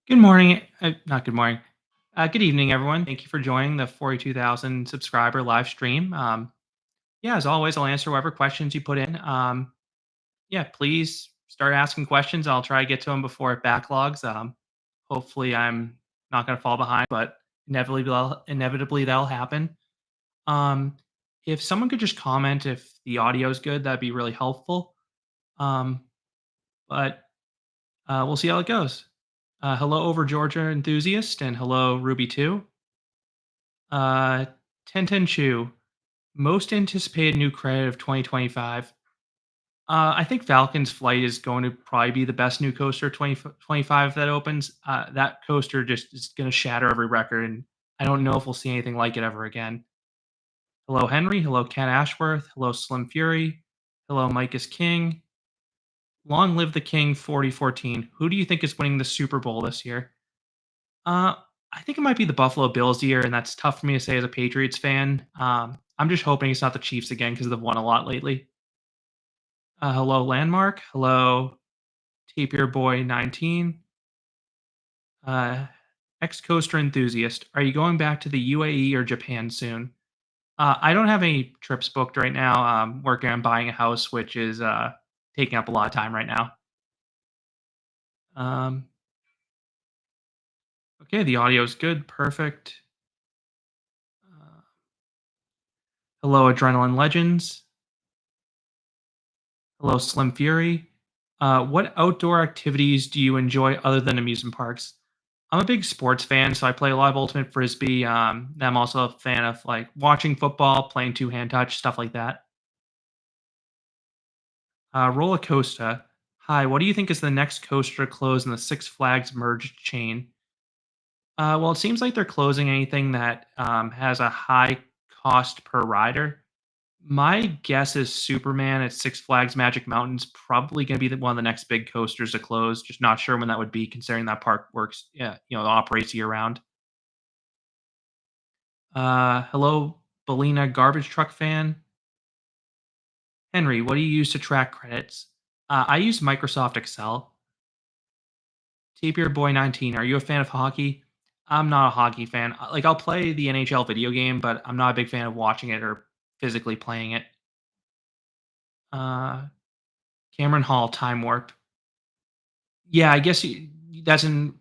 Good morning. Not good morning. Good evening, everyone. Thank you for joining the 42,000 subscriber live stream. Yeah, as always, I'll answer whatever questions you put in. Yeah, please start asking questions. I'll try to get to them before it backlogs. Hopefully, I'm not going to fall behind, but inevitably that'll happen. Um, if someone could just comment if the audio is good, that'd be really helpful. Um, but we'll see how it goes. Hello, over Georgia enthusiast, and hello, Ruby 2. Uh, Tenten Chu, most anticipated new credit of 2025. I think Falcon's Flight is going to probably be the best new coaster 2025 that opens. That coaster just is going to shatter every record, and I don't know if we'll see anything like it ever again. Hello, Henry. Hello, Ken Ashworth. Hello, Slim Fury. Hello, Mike is King. Long live the King 4014. Who do you think is winning the Super Bowl this year? Uh, I think it might be the Buffalo Bills year, and that's tough for me to say as a Patriots fan. I'm just hoping it's not the Chiefs again because they've won a lot lately. Hello, Landmark. Hello, Tapier Boy 19. Uh, Ex coaster enthusiast. Are you going back to the UAE or Japan soon? I don't have any trips booked right now. Working on buying a house, which is taking up a lot of time right now. Um, okay, the audio is good. Perfect. Uh, Hello, Adrenaline Legends. Hello, Slim Fury. What outdoor activities do you enjoy other than amusement parks? I'm a big sports fan, so I play a lot of Ultimate Frisbee. And I'm also a fan of like watching football, playing two hand touch, stuff like that. Roller Coaster. Hi, what do you think is the next coaster to close in the Six Flags merged chain? Well, it seems like they're closing anything that has a high cost per rider. My guess is Superman at Six Flags Magic Mountain's probably gonna be one of the next big coasters to close, just not sure when that would be considering that park works yeah, operates year round. Hello, Belina garbage truck fan. Henry, what do you use to track credits? I use Microsoft Excel. Tapier Boy 19, are you a fan of hockey? I'm not a hockey fan. Like, I'll play the NHL video game, but I'm not a big fan of watching it or physically playing it. Uh, Cameron Hall, Time Warp. Yeah, I guess that's in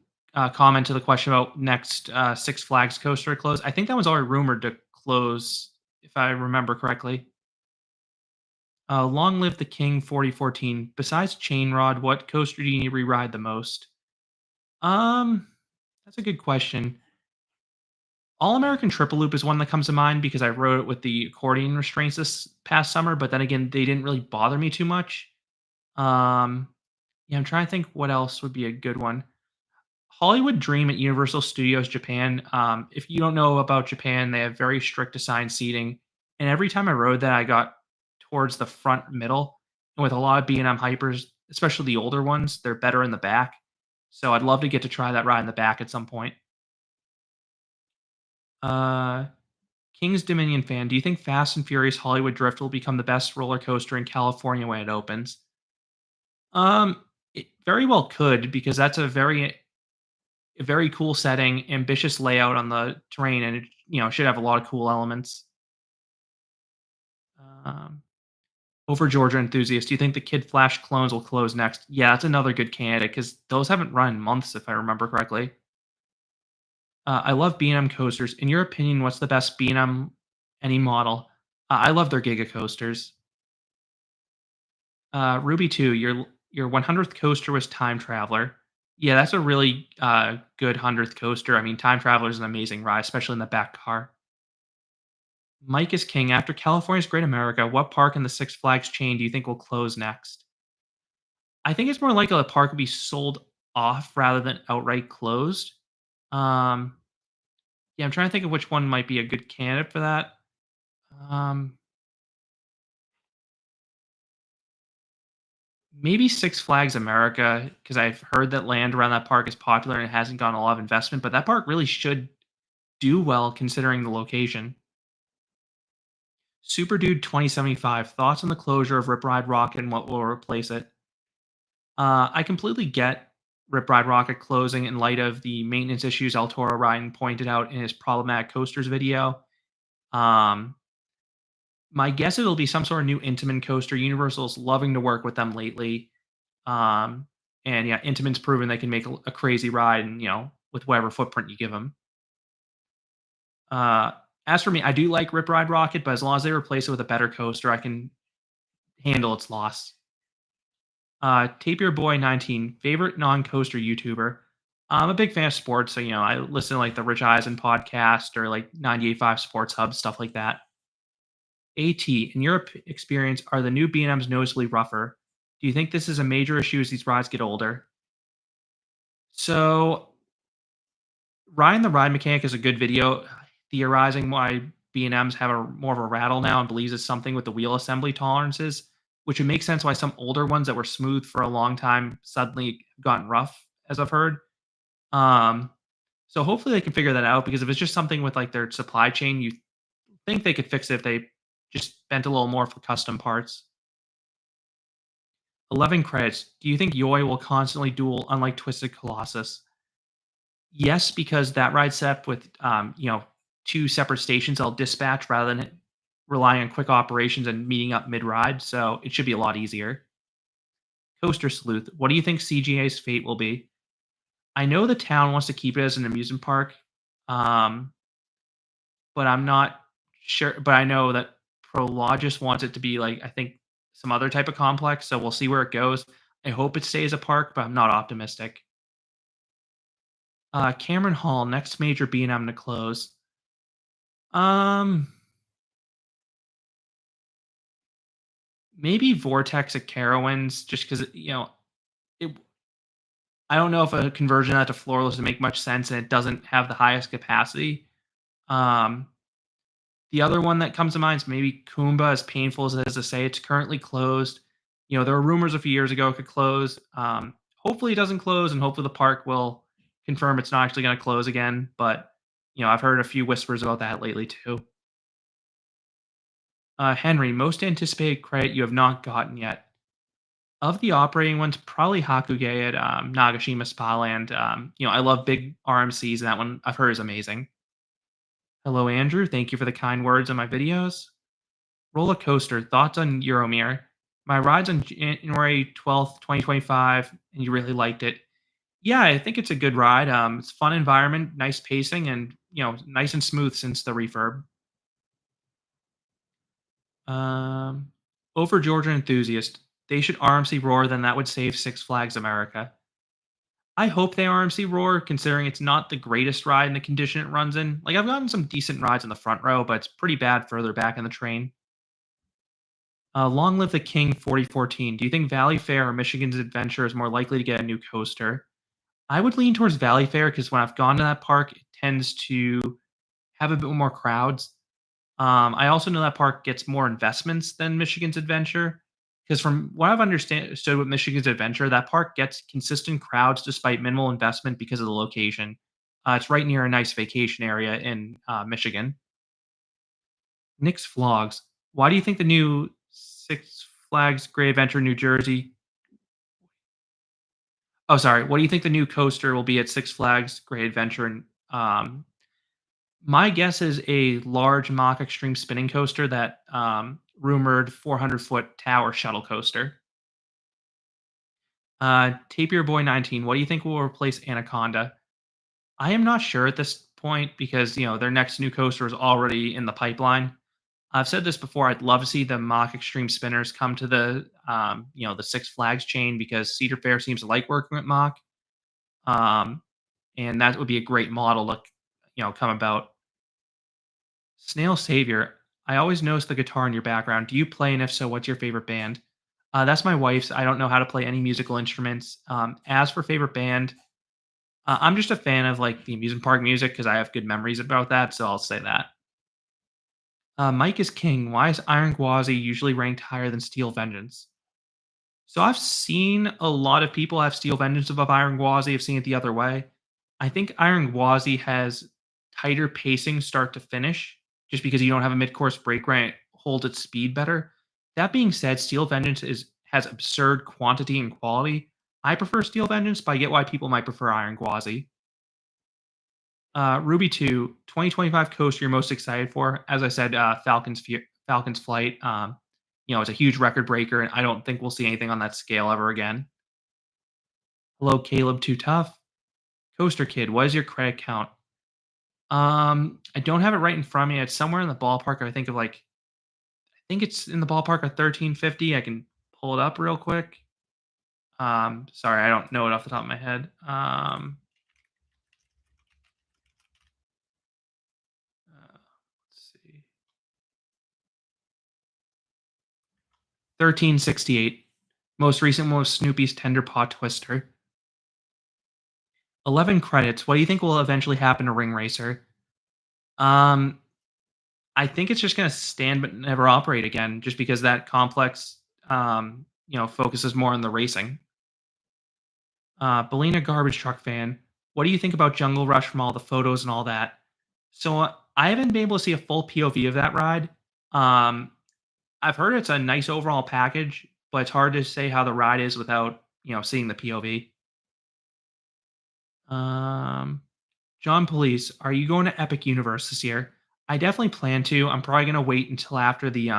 comment to the question about next Six Flags coaster to close. I think that was already rumored to close, if I remember correctly. Long live the King 4014. Besides Chain Rod, what coaster do you re-ride the most? Um, that's a good question. All American Triple Loop is one that comes to mind because I rode it with the accordion restraints this past summer, but then again, they didn't really bother me too much. Um, yeah, I'm trying to think what else would be a good one. Hollywood Dream at Universal Studios Japan. If you don't know about Japan, they have very strict assigned seating, and every time I rode that, I got towards the front middle. And with a lot of B&M hypers, especially the older ones, they're better in the back. So I'd love to get to try that ride in the back at some point. Uh, King's Dominion fan, do you think Fast and Furious Hollywood Drift will become the best roller coaster in California when it opens? It very well could because that's a very cool setting, ambitious layout on the terrain, and it should have a lot of cool elements. Um, Over Georgia enthusiast, do you think the Kid Flash clones will close next? Yeah, that's another good candidate because those haven't run in months, if I remember correctly. I love B&M coasters. In your opinion, what's the best B&M any model? I love their Giga coasters. Ruby 2, your 100th coaster was Time Traveler. Yeah, that's a really good 100th coaster. I mean, Time Traveler is an amazing ride, especially in the back car. Mike is king. After California's Great America, what park in the Six Flags chain do you think will close next? I think it's more likely the park will be sold off rather than outright closed. Um, yeah, I'm trying to think of which one might be a good candidate for that. Um, Maybe Six Flags America, because I've heard that land around that park is popular and it hasn't gotten a lot of investment, but that park really should do well considering the location. Super Dude 2075, thoughts on the closure of Rip Ride Rocket and what will replace it? I completely get Rip Ride Rocket closing in light of the maintenance issues El Toro Ryan pointed out in his problematic coasters video. Um, my guess it'll be some sort of new Intamin coaster. Universal's loving to work with them lately. Um, and yeah, Intamin's proven they can make a crazy ride, and with whatever footprint you give them. Uh, as for me, I do like Rip Ride Rocket, but as long as they replace it with a better coaster, I can handle its loss. Tape Your Boy 19, favorite non-coaster YouTuber. I'm a big fan of sports, so I listen to like the Rich Eisen podcast or like 98.5 Sports Hub, stuff like that. AT, in your experience, are the new B&Ms noticeably rougher? Do you think this is a major issue as these rides get older? So, Ryan the Ride Mechanic is a good video theorizing why B&Ms have a more of a rattle now and believes it's something with the wheel assembly tolerances, which would make sense why some older ones that were smooth for a long time suddenly gotten rough, as I've heard. Um, so hopefully they can figure that out because if it's just something with like their supply chain, you think they could fix it if they just spent a little more for custom parts. 11 credits. Do you think Yoi will constantly duel unlike Twisted Colossus? Yes, because that ride set up with, two separate stations I'll dispatch rather than relying on quick operations and meeting up mid-ride, so it should be a lot easier. Coaster Sleuth, what do you think CGA's fate will be? I know the town wants to keep it as an amusement park, um, but I'm not sure. But I know that Prologis wants it to be like I think some other type of complex. So we'll see where it goes. I hope it stays a park, but I'm not optimistic. Cameron Hall, next major B&M to close. Um, Maybe Vortex at Carowinds, just because it. I don't know if a conversion of that to floorless would make much sense, and it doesn't have the highest capacity. Um, The other one that comes to mind is maybe Kumba, as painful as it is to say, it's currently closed. There were rumors a few years ago it could close. Hopefully it doesn't close, and hopefully the park will confirm it's not actually going to close again. But I've heard a few whispers about that lately too. Henry, most anticipated credit you have not gotten yet. Of the operating ones, probably Hakuge at Nagashima Spa Land. I love big RMCs, and that one I've heard is amazing. Hello, Andrew. Thank you for the kind words on my videos. Roller coaster, thoughts on Euromir? My ride's on January 12th, 2025, and you really liked it. Yeah, I think it's a good ride. It's a fun environment, nice pacing, and nice and smooth since the refurb. Um, Over Georgia enthusiast, they should RMC roar. Then that would save Six Flags America. I hope they RMC roar, considering it's not the greatest ride in the condition it runs in. Like I've gotten some decent rides in the front row, but it's pretty bad further back in the train. Long Live the King 4014. Do you think Valley Fair or Michigan's Adventure is more likely to get a new coaster? I would lean towards Valley Fair because when I've gone to that park, it tends to have a bit more crowds. I also know that park gets more investments than Michigan's Adventure because from what I've understood with Michigan's Adventure, that park gets consistent crowds despite minimal investment because of the location. It's right near a nice vacation area in Michigan. Nick's Vlogs. Why do you think the new Six Flags Great Adventure New Jersey Oh, sorry. What do you think the new coaster will be at Six Flags Great Adventure? And my guess is a large mock extreme spinning coaster that rumored 400-foot tower shuttle coaster. Tape Your Boy 19. What do you think will replace Anaconda? I am not sure at this point because their next new coaster is already in the pipeline. I've said this before. I'd love to see the mock extreme spinners come to the Six Flags chain because Cedar Fair seems to like working with mock. Um, and that would be a great model to come about. Snail Savior, I always notice the guitar in your background. Do you play, and if so, what's your favorite band? That's my wife's. I don't know how to play any musical instruments. As for favorite band, I'm just a fan of like the amusement park music because I have good memories about that. So I'll say that. Mike is King. Why is Iron Gwazi usually ranked higher than Steel Vengeance? So I've seen a lot of people have Steel Vengeance above Iron Gwazi. I've seen it the other way. I think Iron Gwazi has tighter pacing start to finish, just because you don't have a mid-course break right, it holds its speed better. That being said, Steel Vengeance has absurd quantity and quality. I prefer Steel Vengeance, but I get why people might prefer Iron Gwazi. Ruby 2, 2025 coaster you're most excited for? As I said, Falcon's Flight. It's a huge record breaker, and I don't think we'll see anything on that scale ever again. Hello, Caleb Too Tough. Coaster Kid, what is your credit count? I don't have it right in front of me. It's somewhere in the ballpark. I think it's in the ballpark of 1350. I can pull it up real quick. Sorry, I don't know it off the top of my head. Let's see. 1368. Most recent one was Snoopy's Tender Paw Twister. 11 credits. What do you think will eventually happen to Ring Racer? Um, I think it's just going to stand but never operate again, just because that complex, focuses more on the racing. Belina Garbage Truck Fan. What do you think about Jungle Rush from all the photos and all that? So I haven't been able to see a full POV of that ride. Um, I've heard it's a nice overall package, but it's hard to say how the ride is without seeing the POV. Um, John Police, are you going to Epic Universe this year? I definitely plan to. I'm probably gonna wait until after the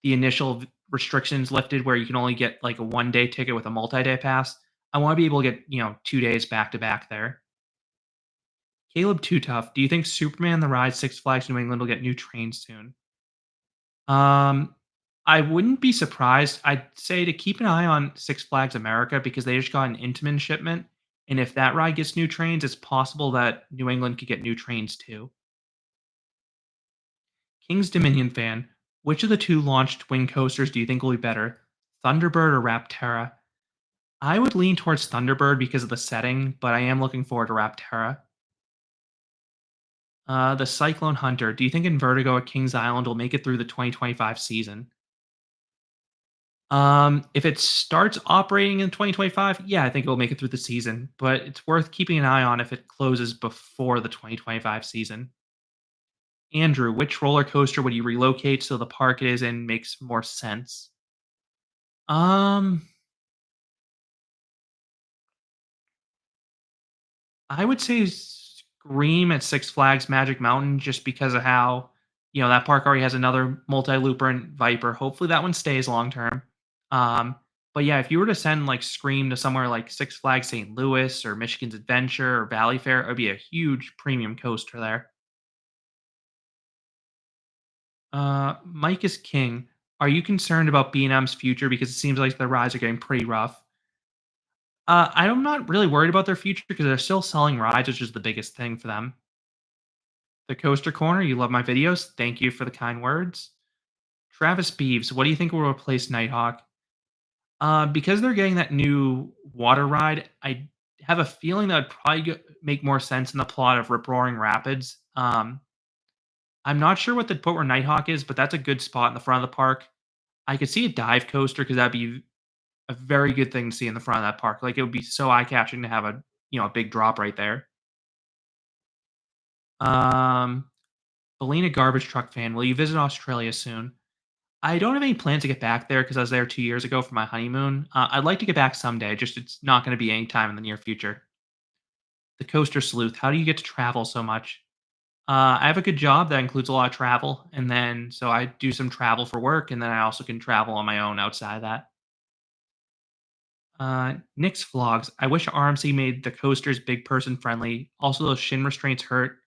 initial restrictions lifted, where you can only get like a 1 day ticket with a multi-day pass. I want to be able to get 2 days back to back there. Caleb Too Tough, do you think Superman the Ride Six Flags New England will get new trains soon? Um, I wouldn't be surprised. I'd say to keep an eye on Six Flags America because they just got an Intamin shipment, and if that ride gets new trains, it's possible that New England could get new trains too. King's Dominion fan, which of the two launched wing coasters do you think will be better, Thunderbird or Rapterra? I would lean towards Thunderbird because of the setting, but I am looking forward to Rapterra. The Cyclone Hunter, do you think Invertigo at Kings Island will make it through the 2025 season? If it starts operating in 2025, yeah, I think it'll make it through the season, but it's worth keeping an eye on if it closes before the 2025 season. Andrew, which roller coaster would you relocate so the park it is in makes more sense? Um, I would say Scream at Six Flags Magic Mountain just because of how, that park already has another multi-looper and Viper. Hopefully that one stays long term. Um, but yeah, if you were to send like Scream to somewhere like Six Flags St. Louis or Michigan's Adventure or Valley Fair, it would be a huge premium coaster there. Mike is king. Are you concerned about B&M's future because it seems like the rides are getting pretty rough? I'm not really worried about their future because they're still selling rides, which is the biggest thing for them. The Coaster Corner, you love my videos. Thank you for the kind words. Travis Beeves, what do you think will replace Nighthawk? Because they're getting that new water ride, I have a feeling that would probably make more sense in the plot of Rip Roaring Rapids. I'm not sure what the put where Nighthawk is, but that's a good spot in the front of the park. I could see a dive coaster because that'd be a very good thing to see in the front of that park. Like it would be so eye catching to have a big drop right there. Um, Belina Garbage Truck fan, will you visit Australia soon? I don't have any plans to get back there because I was there 2 years ago for my honeymoon. I'd like to get back someday, just it's not going to be any time in the near future. The Coaster Sleuth, how do you get to travel so much? I have a good job that includes a lot of travel, and then so I do some travel for work, and then I also can travel on my own outside of that. Nick's vlogs. I wish RMC made the coasters big person friendly. Also, those shin restraints hurt.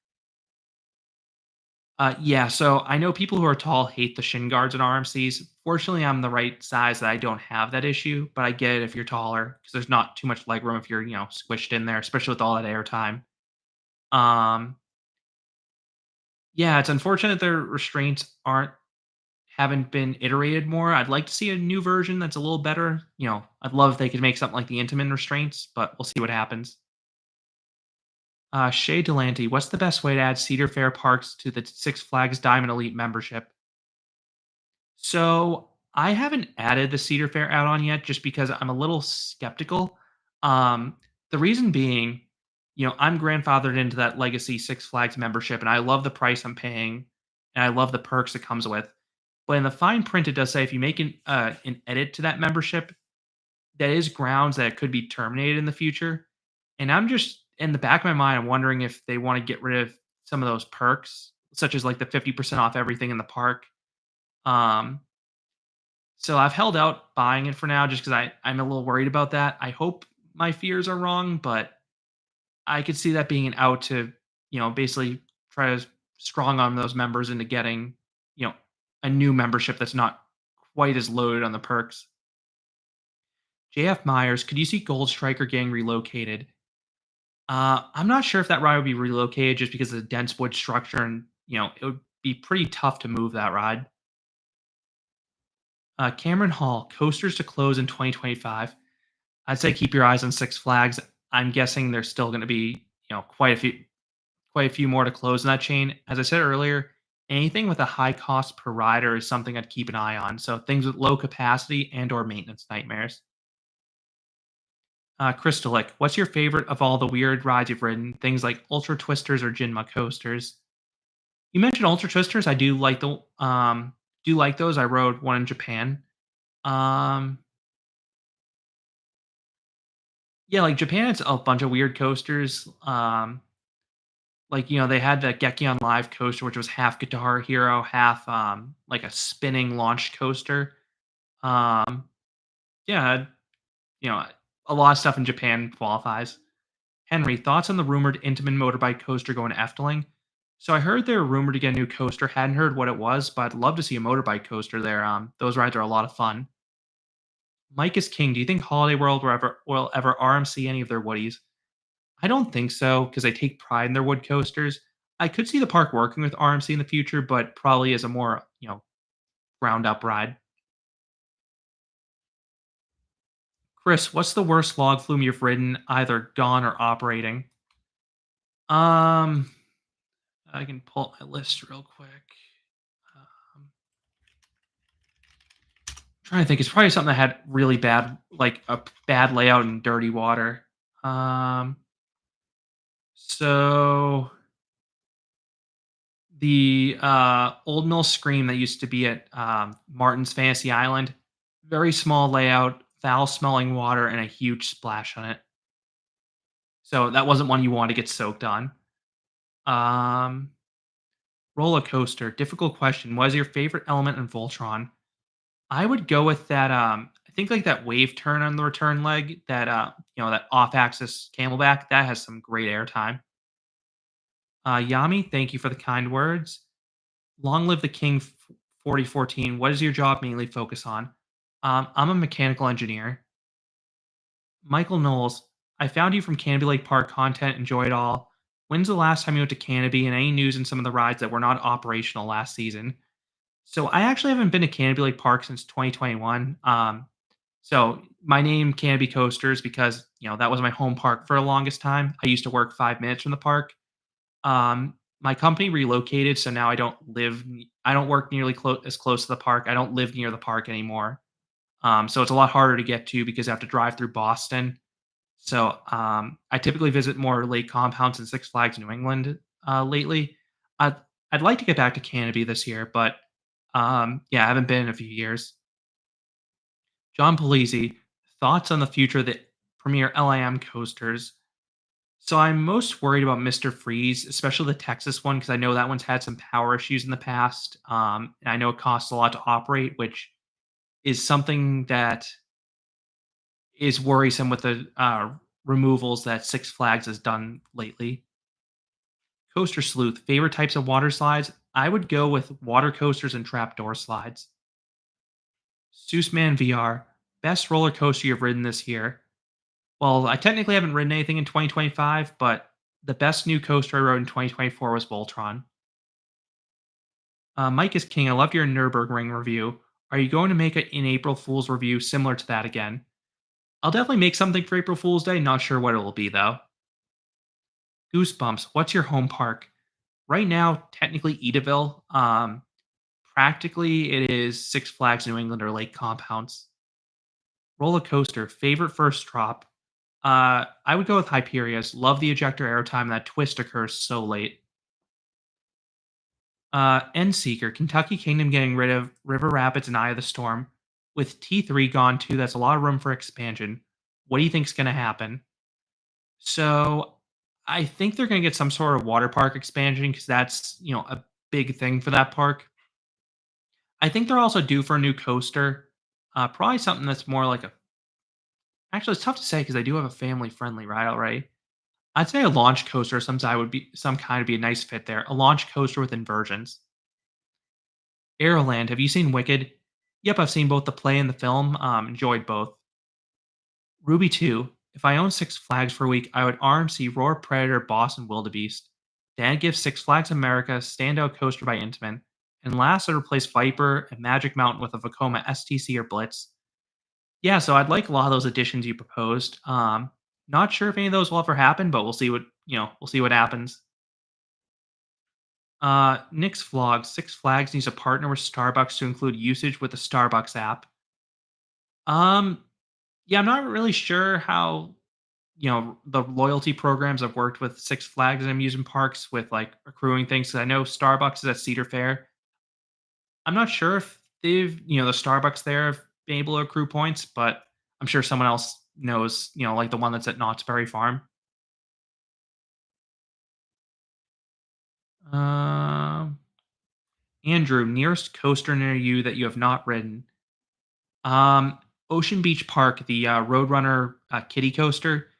Yeah, so I know people who are tall hate the shin guards in RMCs. Fortunately, I'm the right size that I don't have that issue, but I get it if you're taller because there's not too much leg room if you're, squished in there, especially with all that air time. Um, yeah, it's unfortunate their restraints haven't been iterated more. I'd like to see a new version that's a little better. I'd love if they could make something like the Intamin restraints, but we'll see what happens. Shay Delanty, what's the best way to add Cedar Fair parks to the Six Flags Diamond Elite membership? So I haven't added the Cedar Fair add-on yet, just because I'm a little skeptical. The reason being, I'm grandfathered into that Legacy Six Flags membership, and I love the price I'm paying, and I love the perks it comes with. But in the fine print, it does say if you make an edit to that membership, that is grounds that could be terminated in the future. And I'm just in the back of my mind, I'm wondering if they want to get rid of some of those perks, such as like the 50% off everything in the park. Um, so I've held out buying it for now just because I'm a little worried about that. I hope my fears are wrong, but I could see that being an out to, basically try to strong arm those members into getting, you know, a new membership that's not quite as loaded on the perks. JF Myers, could you see Gold Striker getting relocated? I'm not sure if that ride would be relocated just because of the dense wood structure, and it would be pretty tough to move that ride. Cameron Hall, coasters to close in 2025. I'd say keep your eyes on Six Flags. I'm guessing there's still going to be quite a few more to close in that chain. As I said earlier, anything with a high cost per rider is something I'd keep an eye on. So things with low capacity and/or maintenance nightmares. Crystalic, what's your favorite of all the weird rides you've ridden? Things like Ultra Twisters or Jinma coasters. You mentioned Ultra Twisters. I do like those. I rode one in Japan. Um, yeah, like Japan, it's a bunch of weird coasters. Like, they had the Gekion Live coaster, which was half Guitar Hero, half, like a spinning launch coaster. Um, yeah, you know, a lot of stuff in Japan qualifies. Henry, thoughts on the rumored Intamin motorbike coaster going to Efteling? So I heard they're rumored to get a new coaster. Hadn't heard what it was, but I'd love to see a motorbike coaster there. Those rides are a lot of fun. Mike is king. Do you think Holiday World will ever RMC any of their Woodies? I don't think so because they take pride in their wood coasters. I could see the park working with RMC in the future, but probably as a more ground up ride. Chris, what's the worst log flume you've ridden, either gone or operating? Um, I can pull up my list real quick. Trying to think, it's probably something that had really bad, like a bad layout and dirty water. Um, so the Old Mill Scream that used to be at Martin's Fantasy Island, very small layout, foul smelling water, and a huge splash on it. So that wasn't one you want to get soaked on. Um, Roller coaster, difficult question. What is your favorite element in Voltron? I would go with that. I think like that wave turn on the return leg, that off-axis camelback. That has some great airtime. Yami, thank you for the kind words. Long live the King 4014. What does your job mainly focus on? I'm a mechanical engineer. Michael Knowles, I found you from Canobie Lake Park content. Enjoy it all. When's the last time you went to Canobie, and any news in some of the rides that were not operational last season? So I actually haven't been to Canobie Lake Park since 2021. So my name Canopy Coasters because that was my home park for the longest time. I used to work 5 minutes from the park. My company relocated, so now I don't work nearly as close to the park. I don't live near the park anymore. So it's a lot harder to get to because I have to drive through Boston. So I typically visit more lake compounds and Six Flags New England lately. I'd, I'd like to get back to Canopy this year, but yeah, I haven't been in a few years. John Polizzi, thoughts on the future of the premier LIM coasters? So I'm most worried about Mr. Freeze, especially the Texas one, because I know that one's had some power issues in the past. And I know it costs a lot to operate, which is something that is worrisome with the removals that Six Flags has done lately. Coaster Sleuth, favorite types of water slides? I would go with water coasters and trapdoor slides. Seussman VR, best roller coaster you've ridden this year? Well, I technically haven't ridden anything in 2025, but the best new coaster I rode in 2024 was Voltron. Mike is King. I loved your Nürburgring review. Are you going to make an April Fool's review similar to that again? I'll definitely make something for April Fool's Day. Not sure what it will be though. Goosebumps. What's your home park? Right now, technically Edaville. Practically, it is Six Flags New England or Lake Compounds. Roller coaster. Favorite first drop. I would go with Hyperia's. Love the ejector airtime. That twist occurs so late. Endseeker, Kentucky Kingdom getting rid of River Rapids and Eye of the Storm. With T3 gone too, that's a lot of room for expansion. What do you think's gonna happen? So, I think they're gonna get some sort of water park expansion because that's, a big thing for that park. I think they're also due for a new coaster. Probably something that's more like a actually, it's tough to say because I do have a family-friendly ride already. I'd say a launch coaster some kind would be a nice fit there. A launch coaster with inversions. Aeroland, have you seen Wicked? Yep, I've seen both the play and the film. Enjoyed both. Ruby 2. If I owned Six Flags for a week, I would RMC Roar, Predator, Boss, and Wildebeest. Dad gives Six Flags America standout coaster by Intamin. And last, I'd replace Viper and Magic Mountain with a Vekoma STC or Blitz. Yeah, so I'd like a lot of those additions you proposed. Not sure if any of those will ever happen, but we'll see what happens. Nick's vlog. Six Flags needs a partner with Starbucks to include usage with the Starbucks app. Um, yeah, I'm not really sure how the loyalty programs have worked with Six Flags and amusement parks with like accruing things. 'Cause I know Starbucks is at Cedar Fair. I'm not sure if the Starbucks there have been able to accrue points, but I'm sure someone else knows. Like the one that's at Knott's Berry Farm. Um, Andrew, nearest coaster near you that you have not ridden. Um, Ocean Beach Park, the Roadrunner kiddie coaster,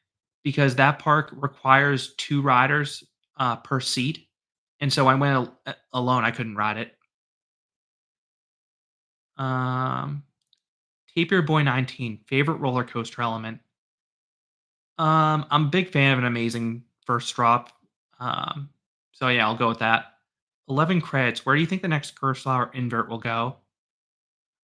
because that park requires two riders per seat, and so I went alone. I couldn't ride it. Um, Tapier Boy 19, favorite roller coaster element. I'm a big fan of an amazing first drop. Um, so yeah, I'll go with that. 11 credits. Where do you think the next Kurosawa invert will go?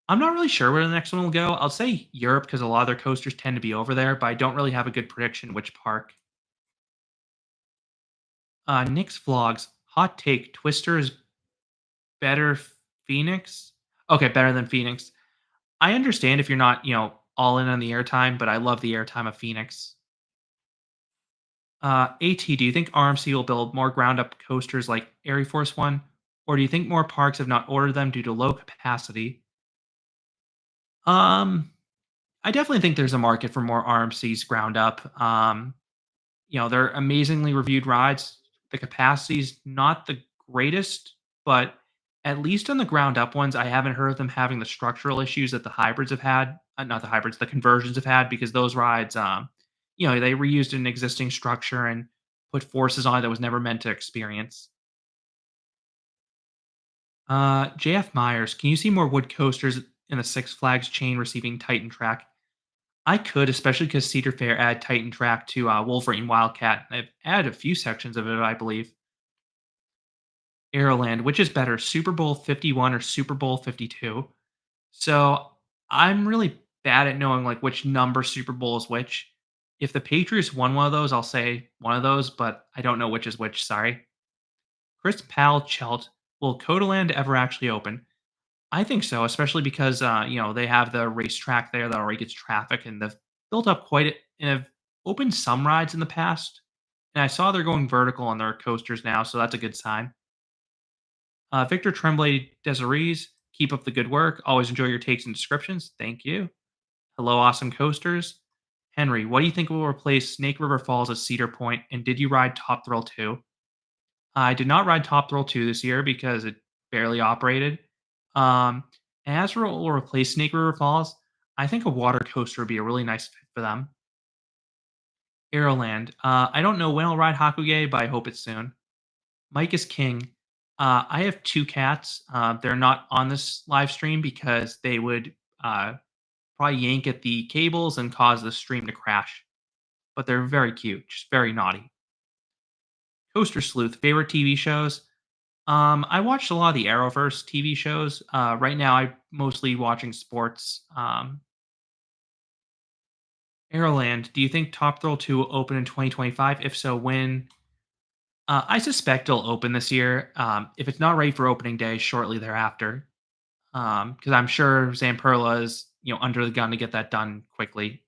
I'm not really sure where the next one will go. I'll say Europe because a lot of their coasters tend to be over there, but I don't really have a good prediction which park. Nick's vlogs. Hot take: Twister is better. Phoenix. Okay, better than Phoenix. I understand if you're not, all in on the airtime, but I love the airtime of Phoenix. AT, do you think RMC will build more ground up coasters like Air Force One, or do you think more parks have not ordered them due to low capacity? Um, I definitely think there's a market for more RMCs ground up. They're amazingly reviewed rides. The capacity's not the greatest, but at least on the ground up ones, I haven't heard of them having the structural issues that the hybrids have had. Not the hybrids, the conversions have had because those rides, they reused an existing structure and put forces on it that was never meant to experience. JF Myers, can you see more wood coasters in the Six Flags chain receiving Titan track? I could, especially because Cedar Fair add Titan track to Wolverine Wildcat. They've added a few sections of it, I believe. Aeroland, which is better, Super Bowl 51 or Super Bowl 52? So I'm really bad at knowing like which number Super Bowl is which. If the Patriots won one of those, I'll say one of those, but I don't know which is which. Sorry. Chris Powell Chelt, will Codaland ever actually open? I think so, especially because they have the racetrack there that already gets traffic, and they've built up quite a and have opened some rides in the past. And I saw they're going vertical on their coasters now, so that's a good sign. Victor Tremblay Desirees, keep up the good work. Always enjoy your takes and descriptions. Thank you. Hello, awesome coasters. Henry, what do you think will replace Snake River Falls at Cedar Point? And did you ride Top Thrill 2? I did not ride Top Thrill 2 this year because it barely operated. Um, and as for what will replace Snake River Falls, I think a water coaster would be a really nice fit for them. Aeroland. I don't know when I'll ride Hakuge, but I hope it's soon. Mike is king. I have two cats. They're not on this live stream because they would probably yank at the cables and cause the stream to crash. But they're very cute, just very naughty. Coaster Sleuth, favorite TV shows? I watched a lot of the Arrowverse TV shows. Right now, I'm mostly watching sports. Aeroland, do you think Top Thrill 2 will open in 2025? If so, when? I suspect it'll open this year. If it's not ready for opening day, shortly thereafter, because I'm sure Zamperla is under the gun to get that done quickly.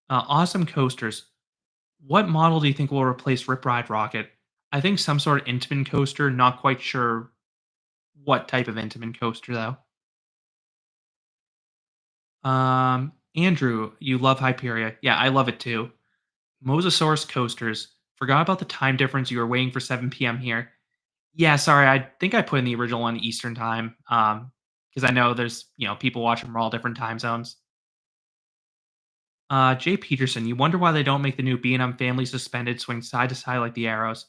Awesome coasters. What model do you think will replace Rip Ride Rocket? I think some sort of Intamin coaster. Not quite sure what type of Intamin coaster though. Andrew, you love Hyperia. Yeah, I love it too. Mosasaurus coasters. Forgot about the time difference. You were waiting for 7 p.m. here. Yeah, sorry. I think I put in the original one Eastern time. Because I know there's people watching from all different time zones. Jay Peterson, you wonder why they don't make the new B&M family suspended swing side to side like the arrows.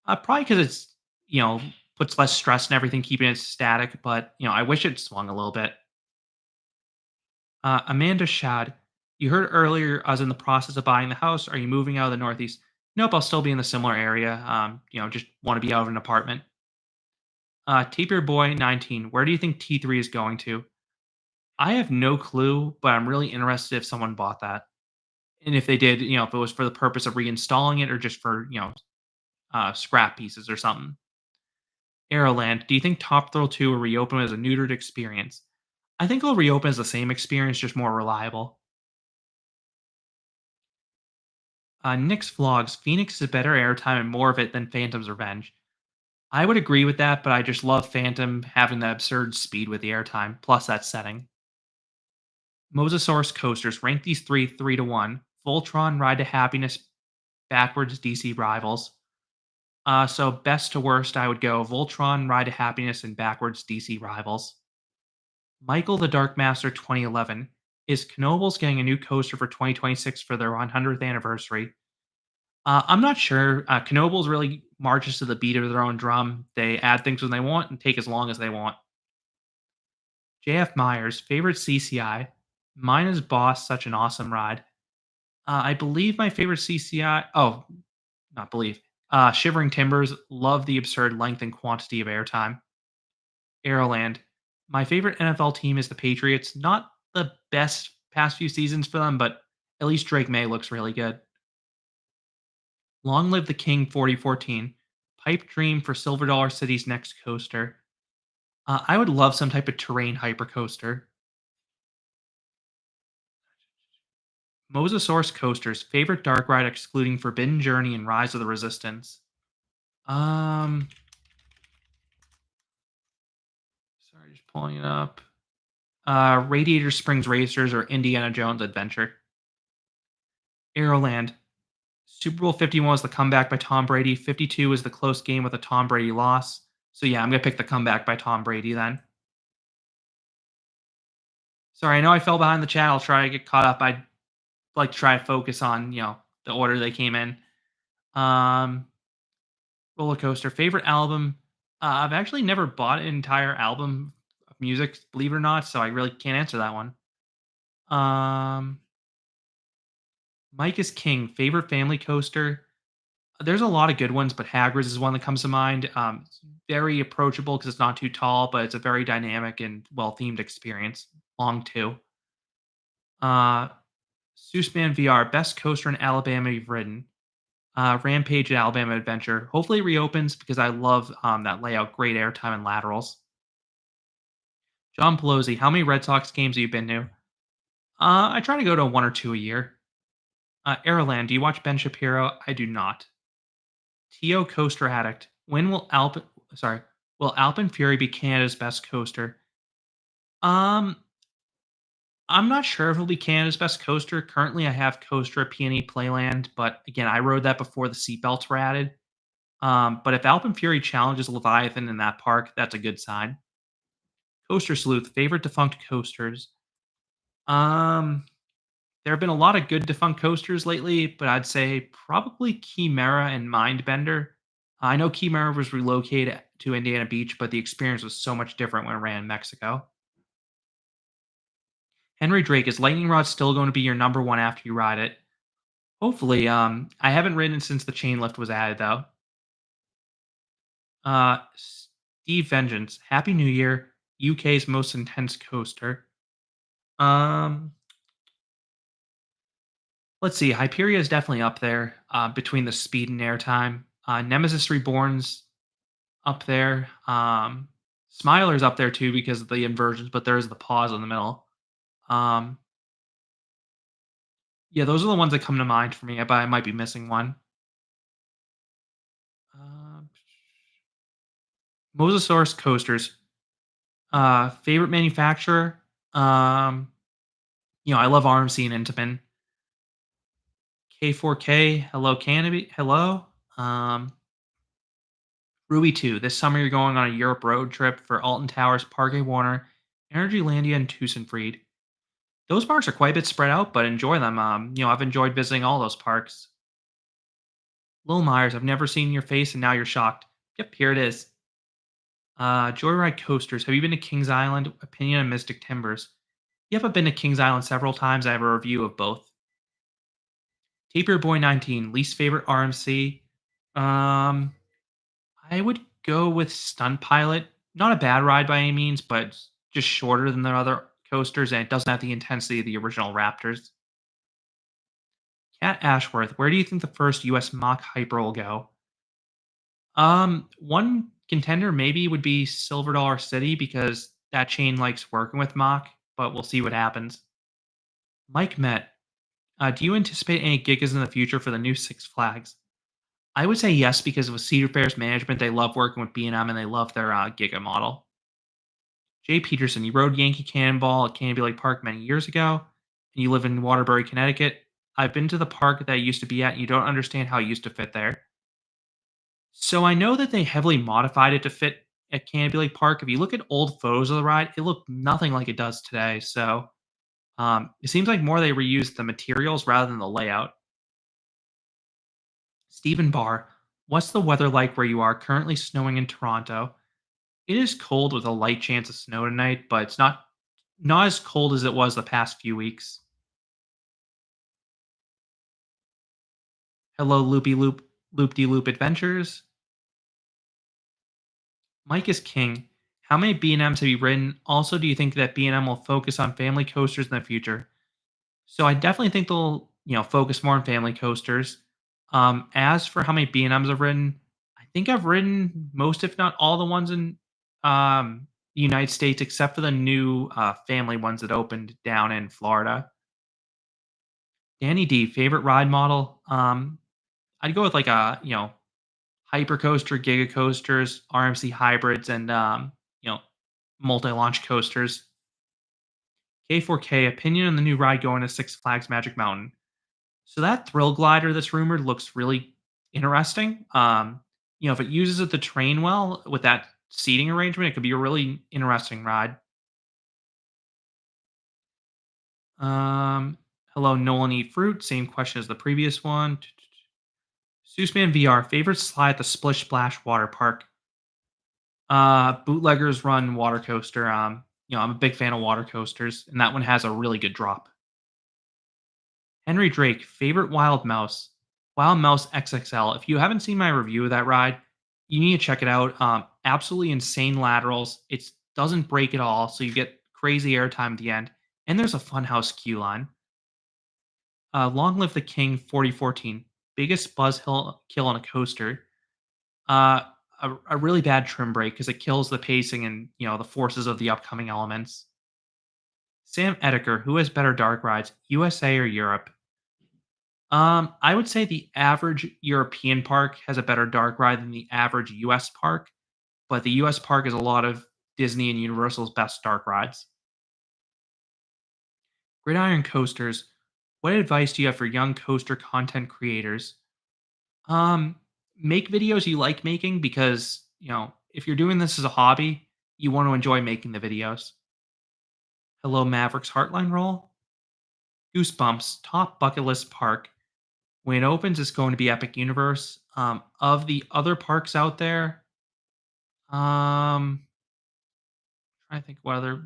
Probably because it's you know puts less stress and everything, keeping it static. But I wish it swung a little bit. Amanda Shad, you heard earlier I was in the process of buying the house. Are you moving out of the Northeast? Nope, I'll still be in the similar area. Just want to be out of an apartment. Taper Boy 19, where do you think T3 is going to? I have no clue, but I'm really interested if someone bought that. And if they did, if it was for the purpose of reinstalling it or just for, scrap pieces or something. Aeroland, do you think Top Thrill 2 will reopen as a neutered experience? I think it'll reopen as the same experience, just more reliable. Nick's vlogs, Phoenix is better airtime and more of it than Phantom's Revenge. I would agree with that, but I just love Phantom having the absurd speed with the airtime, plus that setting. Mosasaurus coasters, rank these three 3 to 1. Voltron, Ride to Happiness, backwards DC Rivals. So best to worst, I would go Voltron, Ride to Happiness, and backwards DC Rivals. Michael the Dark Master 2011. Is Knoebels getting a new coaster for 2026 for their 100th anniversary? I'm not sure. Knoebels really marches to the beat of their own drum. They add things when they want and take as long as they want. JF Myers, favorite CCI. Mine is Boss, such an awesome ride. I believe my favorite CCI. Oh, not believe. Shivering Timbers, love the absurd length and quantity of airtime. Aeroland, my favorite NFL team is the Patriots. Not the best past few seasons for them, but at least Drake May looks really good. Long live the King 4014. Pipe dream for Silver Dollar City's next coaster. I would love some type of terrain hypercoaster. Mosasaurus coasters. Favorite dark ride excluding Forbidden Journey and Rise of the Resistance. Um, sorry, just pulling it up. Radiator Springs Racers or Indiana Jones Adventure. Aeroland. Super Bowl 51 was the comeback by Tom Brady. 52 is the close game with a Tom Brady loss. So yeah, I'm gonna pick the comeback by Tom Brady then. Sorry, I know I fell behind the chat. I'll try to get caught up. I'd like to try to focus on the order they came in. Um, Roller Coaster favorite album. I've actually never bought an entire album of music, believe it or not, so I really can't answer that one. Um, Mike is King. Favorite family coaster. There's a lot of good ones, but Hagrid's is one that comes to mind. It's very approachable because it's not too tall, but it's a very dynamic and well themed experience. Long too. Uh, Seussman VR, best coaster in Alabama you've ridden. Rampage at Alabama Adventure. Hopefully it reopens because I love that layout. Great airtime and laterals. John Pelosi, how many Red Sox games have you been to? I try to go to one or two a year. Aeroland, do you watch Ben Shapiro? I do not. Tio Coaster Addict. When will Alpen Fury be Canada's best coaster? Um, I'm not sure if it'll be Canada's best coaster. Currently, I have Coaster at PNE Playland, but again, I rode that before the seatbelts were added. But if Alpen Fury challenges Leviathan in that park, that's a good sign. Coaster Sleuth, favorite defunct coasters. Um, there have been a lot of good defunct coasters lately, but I'd say probably Chimera and Mindbender. I know Chimera was relocated to Indiana Beach, but the experience was so much different when it ran in Mexico. Henry Drake, is Lightning Rod still going to be your number one after you ride it? Hopefully. I haven't ridden since the chain lift was added though. Steve Vengeance, Happy New Year, UK's most intense coaster. Um, let's see. Hyperia is definitely up there between the speed and airtime. Nemesis Reborn's up there. Smiler's up there too because of the inversions, but there's the pause in the middle. Um, yeah, those are the ones that come to mind for me, but I might be missing one. Um, Mosasaurus coasters. Favorite manufacturer? I love RMC and Intamin. K4K, hello Canobie, hello. Um, Ruby 2, this summer you're going on a Europe road trip for Alton Towers, Parquet Warner, Energylandia, and Tusenfried. Those parks are quite a bit spread out, but enjoy them. I've enjoyed visiting all those parks. Lil Myers, I've never seen your face and now you're shocked. Yep, here it is. Joyride Coasters, have you been to Kings Island, Opinion, and Mystic Timbers? Yep, I've been to Kings Island several times. I have a review of both. Taper Boy 19, least favorite RMC. Um, I would go with Stunt Pilot. Not a bad ride by any means, but just shorter than the other coasters, and it doesn't have the intensity of the original Raptors. Cat Ashworth, where do you think the first US mock hyper will go? One contender maybe would be Silver Dollar City because that chain likes working with mock, but we'll see what happens. Mike Met, do you anticipate any gigas in the future for the new Six Flags? I would say yes because with Cedar Fair's management, they love working with B&M and M, and they love their Giga model. Jay Peterson, you rode Yankee Cannonball at Canobie Lake Park many years ago, and you live in Waterbury, Connecticut. I've been to the park that I used to be at, and you don't understand how it used to fit there. So I know that they heavily modified it to fit at Canobie Lake Park. If you look at old photos of the ride, it looked nothing like it does today. So it seems like more they reused the materials rather than the layout. Stephen Barr, what's the weather like where you are? Currently snowing in Toronto. It is cold with a light chance of snow tonight, but it's not as cold as it was the past few weeks. Hello, Loop De Loop Adventures. Mike is king. How many B&Ms have you ridden? Also, do you think that B&M will focus on family coasters in the future? So I definitely think they'll, focus more on family coasters. As for how many B&Ms I've ridden, I think I've ridden most, if not all, the ones in the United States, except for the new family ones that opened down in Florida. Danny D, favorite ride model? I'd go with like a hypercoaster, giga coasters, RMC hybrids, and multi-launch coasters. K4K, opinion on the new ride going to Six Flags Magic Mountain. So that thrill glider that's rumored looks really interesting. If it uses the train well with that seating arrangement, it could be a really interesting ride. Um, hello, Nolan Eat Fruit. Same question as the previous one. Seussman VR, favorite slide at the Splish Splash Water Park. Bootleggers Run water coaster. I'm a big fan of water coasters, and that one has a really good drop. Henry Drake, favorite Wild Mouse. Wild Mouse XXL. If you haven't seen my review of that ride, you need to check it out. Absolutely insane laterals. It doesn't break at all, so you get crazy airtime at the end. And there's a funhouse queue line. Long Live the King 4014. Biggest kill on a coaster. Uh, a really bad trim break because it kills the pacing and the forces of the upcoming elements. Sam Edeker, who has better dark rides, USA or Europe? I would say the average European park has a better dark ride than the average US park, but the US park is a lot of Disney and Universal's best dark rides. Gridiron Coasters, what advice do you have for young coaster content creators? Um, make videos you like making because, if you're doing this as a hobby, you want to enjoy making the videos. Hello Mavericks Heartline Roll. Goosebumps, top bucket list park. When it opens, it's going to be Epic Universe. Of the other parks out there, trying to think what other,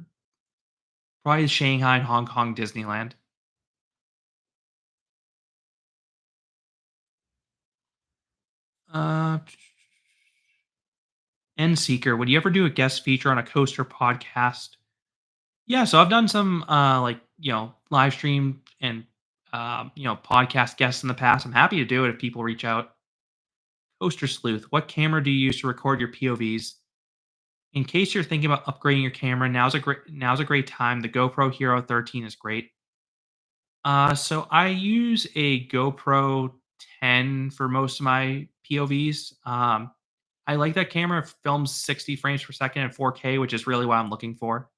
probably Shanghai and Hong Kong Disneyland. Uh, N Seeker, would you ever do a guest feature on a coaster podcast? Yeah, so I've done some live stream and podcast guests in the past. I'm happy to do it if people reach out. Coaster Sleuth, what camera do you use to record your POVs? In case you're thinking about upgrading your camera, now's a great time. The GoPro Hero 13 is great. So I use a GoPro 10 for most of my POVs. I like that camera. It films 60 frames per second in 4K, which is really what I'm looking for.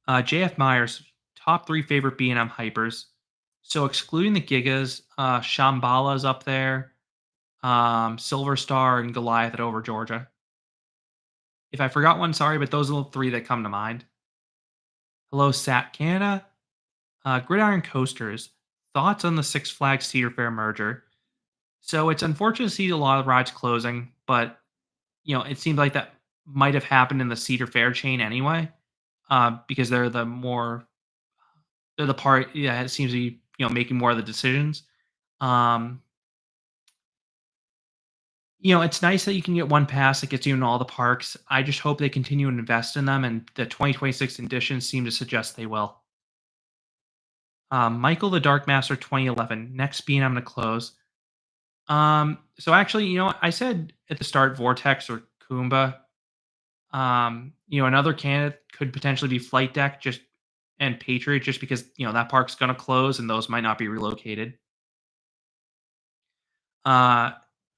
JF Myers, top three favorite B&M hypers. So excluding the Gigas, Shambhala's up there, Silver Star, and Goliath at Over Georgia. If I forgot one, sorry, but those are the three that come to mind. Hello, Sat Canada. Gridiron Coasters. Thoughts on the Six Flags Cedar Fair merger? So it's unfortunate to see a lot of rides closing, but it seems like that might have happened in the Cedar Fair chain anyway, because they're the part, yeah, it seems to be making more of the decisions. Um, it's nice that you can get one pass that gets you in all the parks. I just hope they continue to invest in them, and the 2026 editions seem to suggest they will. Michael the Dark Master 2011, next being I'm going to close. So actually, I said at the start Vortex or Kumba. Another candidate could potentially be Flight Deck just and Patriot just because, that park's going to close and those might not be relocated. Uh,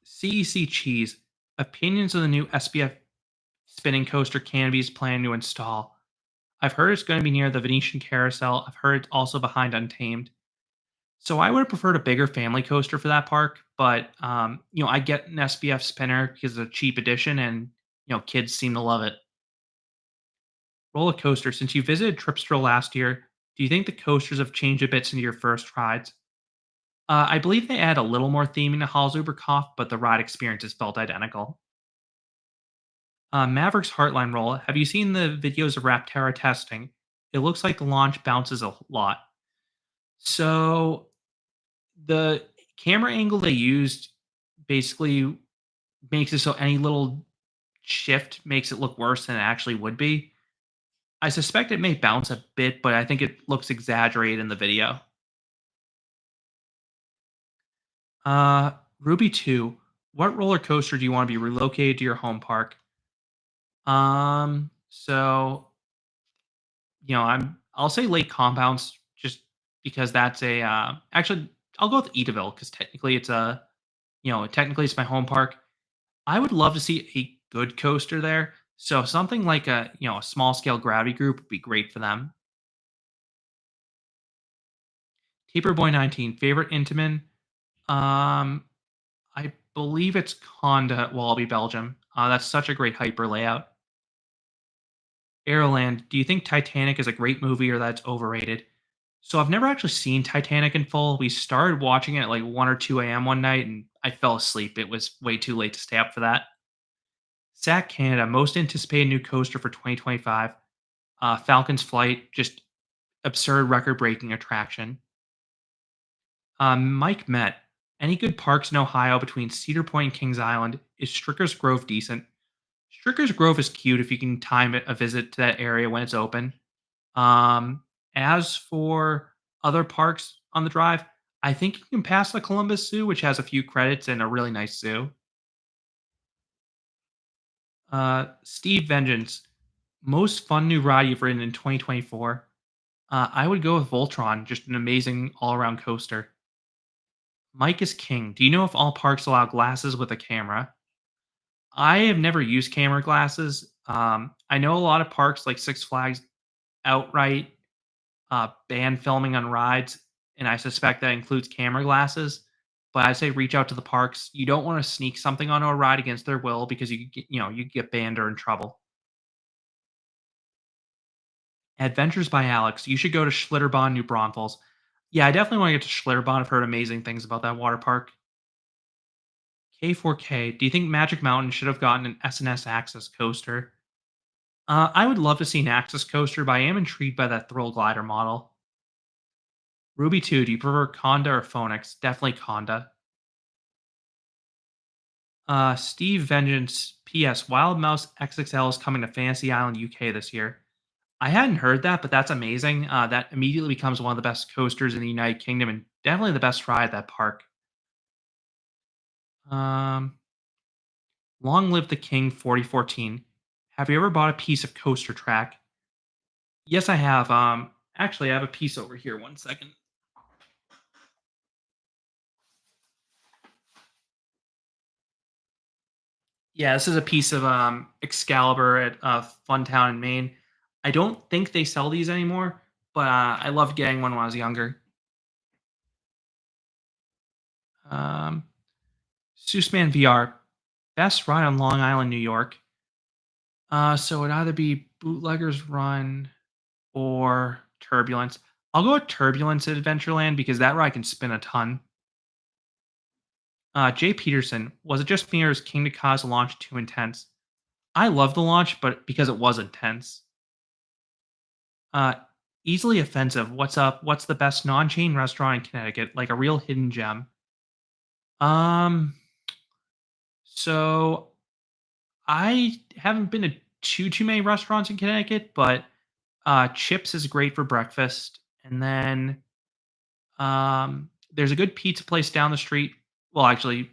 CEC Cheese, opinions of the new SBF spinning coaster Canopie is planning to install. I've heard it's going to be near the Venetian Carousel. I've heard it's also behind Untamed. So I would have preferred a bigger family coaster for that park, but I get an SBF spinner because it's a cheap addition, and kids seem to love it. Roller coaster. Since you visited Tripstra last year, do you think the coasters have changed a bit since your first rides? I believe they add a little more theming to Hallzuberkopf, but the ride experiences felt identical. Maverick's Heartline roll. Have you seen the videos of Rapterra testing? It looks like the launch bounces a lot. So the camera angle they used basically makes it so any little shift makes it look worse than it actually would be. I suspect it may bounce a bit, but I think it looks exaggerated in the video. Uh, Ruby 2, what roller coaster do you want to be relocated to your home park? So I'll say Lake Compounds just because that's a actually I'll go with Edaville because technically it's my home park. I would love to see a good coaster there. So something like a small scale gravity group would be great for them. Taper Boy 19, favorite Intamin. Um, I believe it's Conda at Wallaby, Belgium. That's such a great hyper layout. Aeroland, do you think Titanic is a great movie or that's overrated? So I've never actually seen Titanic in full. We started watching it at like 1 or 2 a.m. one night and I fell asleep. It was way too late to stay up for that. SAC Canada, most anticipated new coaster for 2025. Falcon's Flight, just absurd record breaking attraction. Mike Met, any good parks in Ohio between Cedar Point and Kings Island? Is Stricker's Grove decent? Stricker's Grove is cute if you can time a visit to that area when it's open. Um, as for other parks on the drive, I think you can pass the Columbus Zoo, which has a few credits and a really nice zoo. Steve Vengeance, most fun new ride you've ridden in 2024. I would go with Voltron, just an amazing all around coaster. Mike is king. Do you know if all parks allow glasses with a camera? I have never used camera glasses. I know a lot of parks like Six Flags outright ban filming on rides, and I suspect that includes camera glasses. But I say reach out to the parks. You don't want to sneak something onto a ride against their will because you get banned or in trouble. Adventures by Alex. You should go to Schlitterbahn, New Braunfels. Yeah, I definitely want to get to Schlitterbahn. I've heard amazing things about that water park. K4K. Do you think Magic Mountain should have gotten an SNS Access coaster? I would love to see an Access coaster, but I am intrigued by that Thrill Glider model. Ruby 2, do you prefer Conda or Phoenix? Definitely Conda. Steve Vengeance. P.S. Wild Mouse XXL is coming to Fantasy Island, UK this year. I hadn't heard that, but that's amazing. That immediately becomes one of the best coasters in the United Kingdom and definitely the best ride at that park. Um, Long Live the King 4014. Have you ever bought a piece of coaster track? Yes, I have. Actually, I have a piece over here. One second. Yeah, this is a piece of Excalibur at Funtown in Maine. I don't think they sell these anymore, but I loved getting one when I was younger. Um, Seussman VR, best ride on Long Island, New York. So it'd either be Bootlegger's Run or Turbulence. I'll go with Turbulence at Adventureland because that ride can spin a ton. Jay Peterson, was it just me or is King to Cause launch too intense? I love the launch, but because it was intense. Uh, Easily offensive. What's up? What's the best non-chain restaurant in Connecticut? Like a real hidden gem. Um, so I haven't been to too many restaurants in Connecticut, but Chips is great for breakfast, and then there's a good pizza place down the street. Well, actually,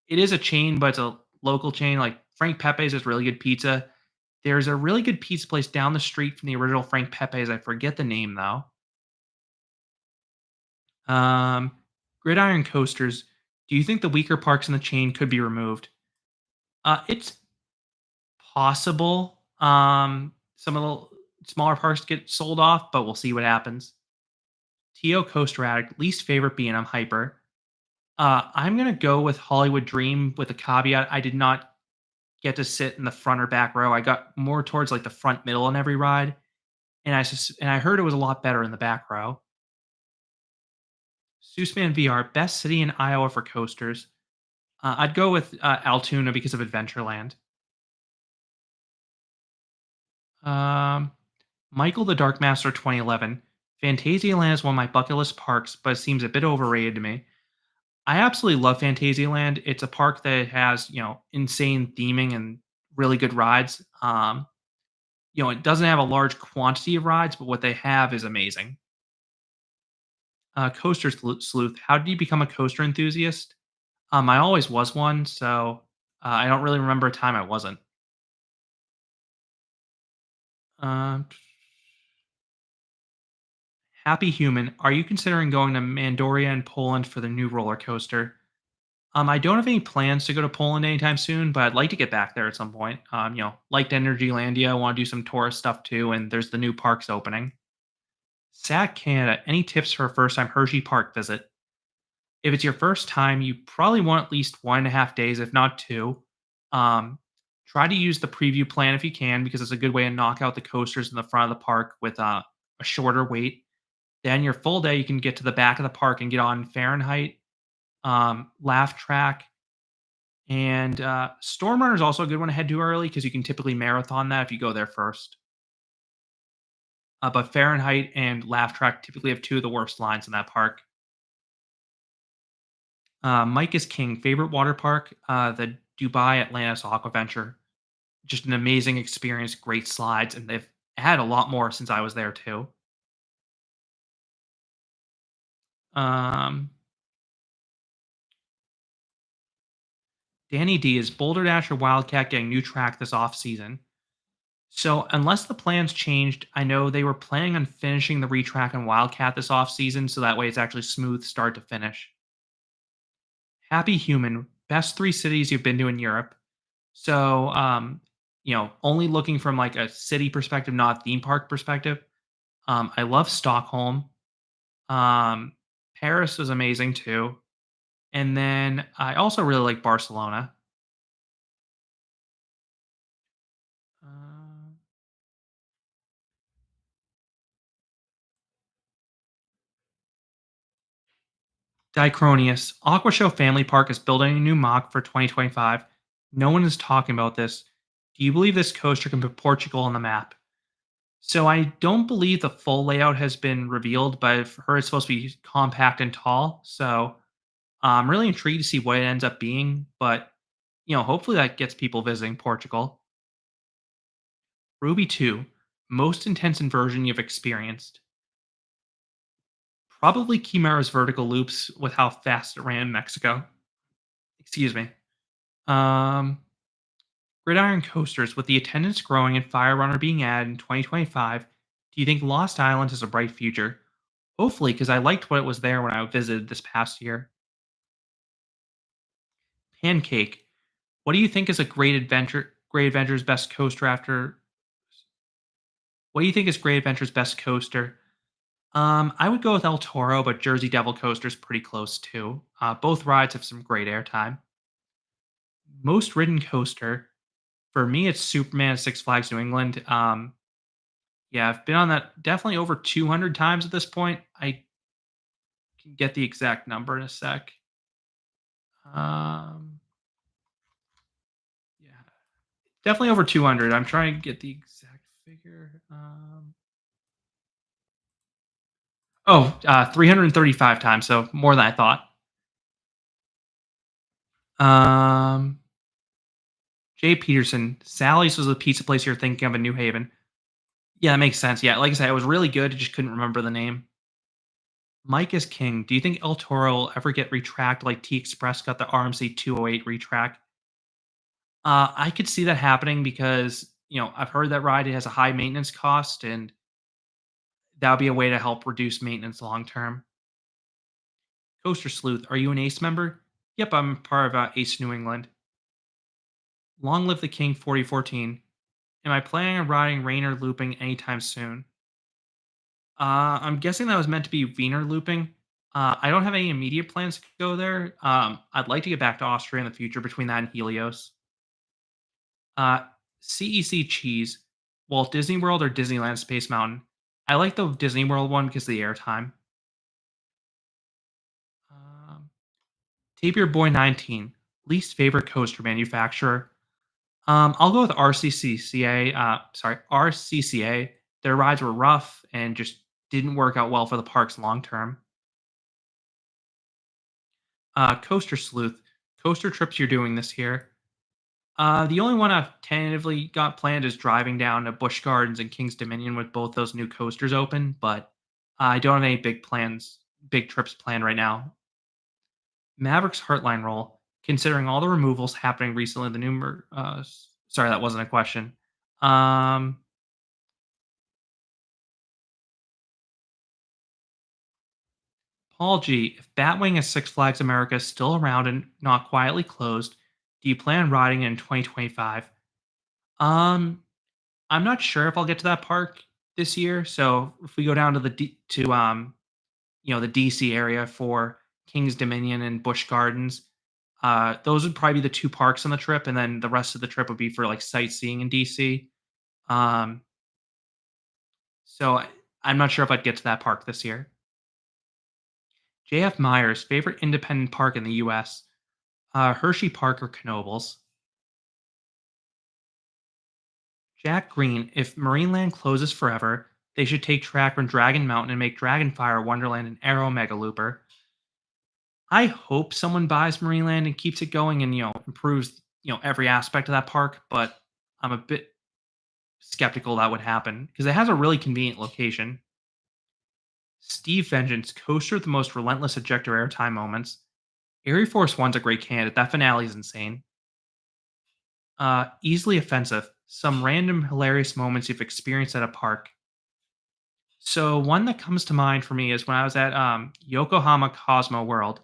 it is a chain, but it's a local chain. Like Frank Pepe's is really good pizza. There's a really good pizza place down the street from the original Frank Pepe's. I forget the name though. Um, Gridiron coasters. Do you think the weaker parks in the chain could be removed? It's possible. Some of the smaller parks get sold off, but we'll see what happens. Tio Coaster Addict, least favorite being I'm hyper. I'm gonna go with Hollywood Dream with a caveat. I did not get to sit in the front or back row. I got more towards like the front middle on every ride, and I heard it was a lot better in the back row. Seussman VR, best city in Iowa for coasters. I'd go with Altoona because of Adventureland. Um, Michael the Dark Master 2011. Phantasialand is one of my bucket list parks, but it seems a bit overrated to me. I absolutely love Phantasialand. It's a park that has, insane theming and really good rides. It doesn't have a large quantity of rides, but what they have is amazing. Sleuth. How did you become a coaster enthusiast? I always was one, so I don't really remember a time I wasn't. Uh, Happy Human. Are you considering going to Mandoria in Poland for the new roller coaster? I don't have any plans to go to Poland anytime soon, but I'd like to get back there at some point. Liked Energylandia. I want to do some tourist stuff too, and there's the new parks opening. Sat Canada. Any tips for a first time Hershey Park visit? If it's your first time, you probably want at least 1.5 days, if not two. Um, Try to use the preview plan if you can, because it's a good way to knock out the coasters in the front of the park with a shorter wait. Then your full day, you can get to the back of the park and get on Fahrenheit, Laugh Track, and Storm Runner is also a good one to head to early because you can typically marathon that if you go there first. But Fahrenheit and Laugh Track typically have two of the worst lines in that park. Mike is King. Favorite water park? The Dubai Atlantis Aquaventure. Just an amazing experience, great slides, and they've had a lot more since I was there too. Um, Danny D is Boulder Dash or Wildcat getting new track this off season. So unless the plans changed, I know they were planning on finishing the retrack on Wildcat this off season, so that way it's actually smooth start to finish. Happy Human, best three cities you've been to in Europe. So, only looking from like a city perspective, not theme park perspective. I love Stockholm. Um, Paris was amazing too. And then I also really like Barcelona. Uh, Dicronius. Aquashow Family Park is building a new mock for 2025. No one is talking about this. Do you believe this coaster can put Portugal on the map? So I don't believe the full layout has been revealed, but I've heard it's supposed to be compact and tall. So I'm really intrigued to see what it ends up being. But hopefully that gets people visiting Portugal. Ruby 2, most intense inversion you've experienced. Probably Chimera's vertical loops with how fast it ran in Mexico. Excuse me. Um, Gridiron coasters with the attendance growing and Fire Runner being added in 2025. Do you think Lost Island has a bright future? Hopefully, because I liked what it was there when I visited this past year. Pancake. What do you think is a great adventure? Great Adventure's best coaster after. What do you think is Great Adventure's best coaster? I would go with El Toro, but Jersey Devil Coaster's pretty close too. Both rides have some great airtime. Most ridden coaster for me, it's Superman at Six Flags New England. Yeah, I've been on that definitely over 200 times at this point. I can get the exact number in a sec. Um, yeah, definitely over 200. I'm trying to get the exact figure. 335 times, so more than I thought. Um, Jay Peterson, Sally's was the pizza place you're thinking of in New Haven. Yeah, that makes sense. Yeah, like I said, it was really good. I just couldn't remember the name. Mike is king. Do you think El Toro will ever get retracked like T Express got the RMC 208 retrack? I could see that happening because I've heard that ride it has a high maintenance cost, and that would be a way to help reduce maintenance long term. Coaster Sleuth, are you an Ace member? Yep, I'm part of Ace New England. Long live the King 4014. Am I planning on riding rain or looping anytime soon? I'm guessing that was meant to be Wiener looping. I don't have any immediate plans to go there. I'd like to get back to Austria in the future between that and Helios. Uh, CEC cheese, Walt Disney World or Disneyland Space Mountain. I like the Disney World one because of the airtime. Um, Tape Your Boy 19, least favorite coaster manufacturer. I'll go with RCCCA. RCCA. Their rides were rough and just didn't work out well for the parks long term. Coaster Sleuth. Coaster trips you're doing this year. The only one I've tentatively got planned is driving down to Busch Gardens and King's Dominion with both those new coasters open, but I don't have any big trips planned right now. Maverick's Heartline roll, considering all the removals happening recently, the sorry, that wasn't a question. Um, Paul G, if Batwing is Six Flags America is still around and not quietly closed, do you plan on riding it in 2025? Um, I'm not sure if I'll get to that park this year. So if we go down to the DC area for King's Dominion and Busch Gardens, those would probably be the two parks on the trip, and then the rest of the trip would be for like sightseeing in DC. Um, so I'm not sure if I'd get to that park this year. JF Myers, favorite independent park in the US, Hershey Park or Knoebels. Jack Green, if Marineland closes forever, they should take track from Dragon Mountain and make Dragonfire Wonderland an Arrow Mega Looper. I hope someone buys Marineland and keeps it going and improves every aspect of that park, but I'm a bit skeptical that would happen because it has a really convenient location. Steve Vengeance, coaster with the most relentless ejector airtime moments. Air Force One's a great candidate. That finale is insane. Easily offensive. Some random hilarious moments you've experienced at a park. So one that comes to mind for me is when I was at Yokohama Cosmo World.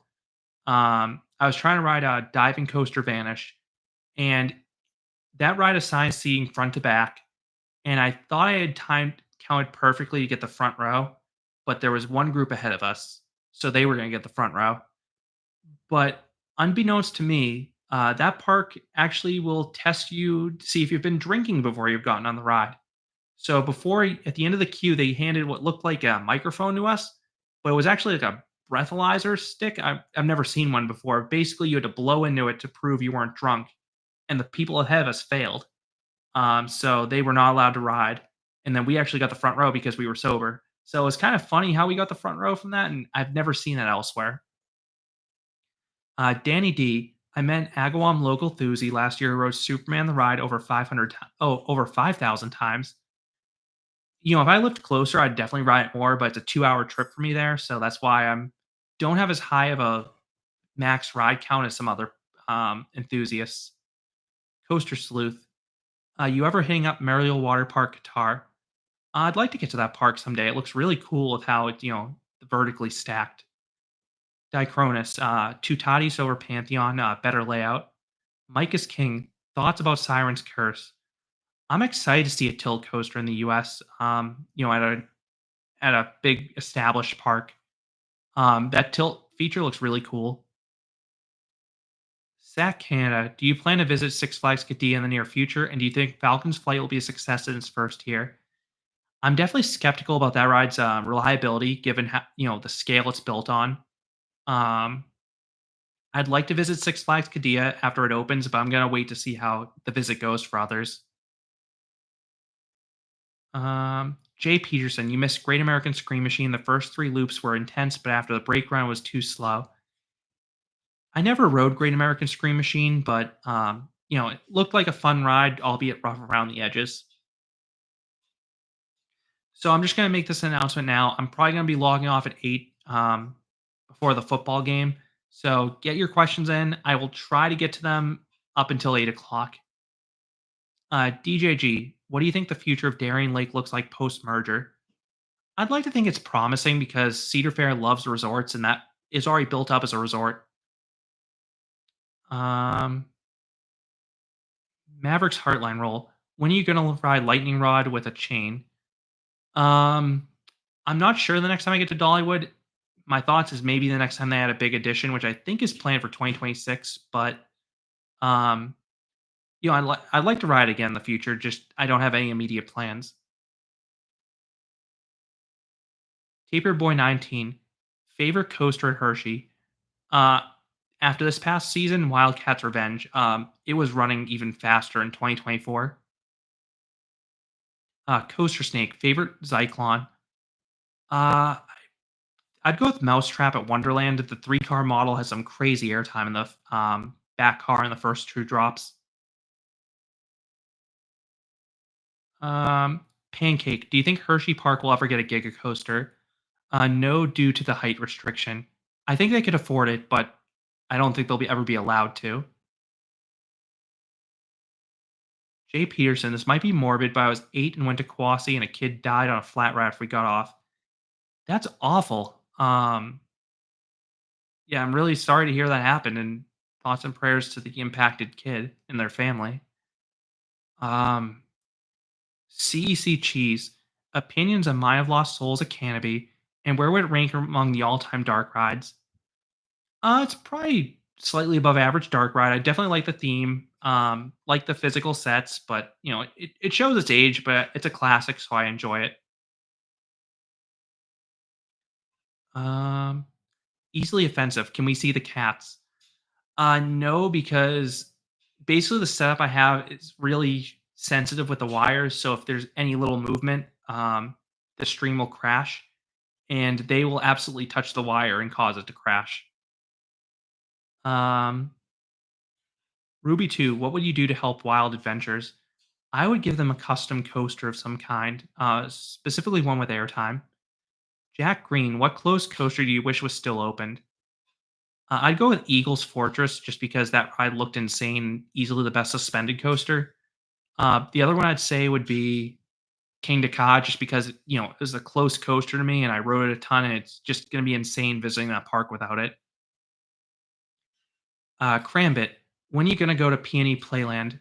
I was trying to ride a diving coaster Vanish, and that ride assigned seating front to back, and I thought I had counted perfectly to get the front row, but there was one group ahead of us, so they were going to get the front row. But unbeknownst to me, that park actually will test you to see if you've been drinking before you've gotten on the ride. So at the end of the queue, they handed what looked like a microphone to us, but it was actually like a breathalyzer stick. I've never seen one before. Basically, you had to blow into it to prove you weren't drunk, and the people ahead of us failed. So they were not allowed to ride, and then we actually got the front row because we were sober. So it's kind of funny how we got the front row from that, and I've never seen that elsewhere. Danny D. I met Agawam local Thuzy last year who rode Superman the ride over 5,000 times. If I lived closer, I'd definitely ride it more, but it's a 2-hour trip for me there, so that's why I'm don't have as high of a max ride count as some other enthusiasts. Coaster Sleuth, you ever hang up Mariel Water Park Qatar? I'd like to get to that park someday. It looks really cool with how it's vertically stacked. Dicronus, two Tatis over Pantheon, better layout. Mike is king. Thoughts about Siren's Curse? I'm excited to see a tilt coaster in the US, at a big established park. That tilt feature looks really cool. Zach Canada, do you plan to visit Six Flags Qiddiya in the near future? And do you think Falcon's flight will be a success in its first year? I'm definitely skeptical about that ride's reliability, given how, the scale it's built on. Um, I'd like to visit Six Flags Qiddiya after it opens, but I'm gonna wait to see how the visit goes for others. Jay Peterson, you missed Great American Scream Machine. The first three loops were intense, but after the brake run was too slow. I never rode Great American Scream Machine, but it looked like a fun ride, albeit rough around the edges. So I'm just gonna make this announcement now. I'm probably gonna be logging off at 8 before the football game. So get your questions in. I will try to get to them up until 8 o'clock. DJG, what do you think the future of Darien Lake looks like post merger? I'd like to think it's promising because Cedar Fair loves resorts and that is already built up as a resort. Um, Maverick's Heartline roll. When are you going to ride Lightning Rod with a chain? Um, I'm not sure the next time I get to Dollywood. My thoughts is maybe the next time they add a big addition, which I think is planned for 2026. But um, I'd like to ride again in the future. Just I don't have any immediate plans. Taper Boy 19, favorite coaster at Hershey. Uh, After this past season, Wildcats Revenge, it was running even faster in 2024. Coaster Snake, favorite Zyklon. Uh, I'd go with Mousetrap at Wonderland. The three-car model has some crazy airtime in the back car in the first two drops. Pancake, do you think Hershey Park will ever get a Giga Coaster? No, due to the height restriction. I think they could afford it, but I don't think they'll ever be allowed to. Jay Peterson, this might be morbid, but I was 8 and went to Kwasi and a kid died on a flat ride after we got off. That's awful. Yeah, I'm really sorry to hear that happen, and thoughts and prayers to the impacted kid and their family. Um, CEC Cheese, opinions on Mine of Lost Souls at Canopy, and where would it rank among the all-time dark rides? It's probably slightly above average dark ride. I definitely like the theme, like the physical sets, but it shows its age, but it's a classic, so I enjoy it. Um, Easily offensive. Can we see the cats? No, because basically the setup I have is really sensitive with the wires. So if there's any little movement, the stream will crash, and they will absolutely touch the wire and cause it to crash. Um, Ruby 2, what would you do to help Wild Adventures? I would give them a custom coaster of some kind, specifically one with airtime. Jack Green, what closed coaster do you wish was still opened? I'd go with Eagles Fortress just because that ride looked insane, easily the best suspended coaster. The other one I'd say would be King Dakar, just because it was a close coaster to me, and I rode it a ton, and it's just going to be insane visiting that park without it. Crambit, when are you going to go to Peony Playland?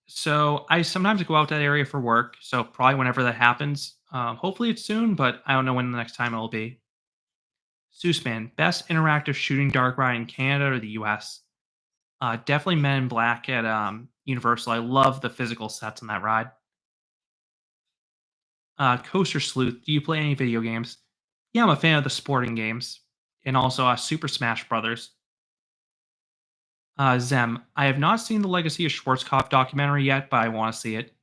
So I sometimes go out that area for work, so probably whenever that happens. Hopefully it's soon, but I don't know when the next time it'll be. Seussman, best interactive shooting dark ride in Canada or the US? Definitely Men in Black at Universal. I love the physical sets on that ride. Coaster Sleuth, do you play any video games? Yeah, I'm a fan of the sporting games, and also Super Smash Brothers. Zem, I have not seen the Legacy of Schwarzkopf documentary yet, but I want to see it.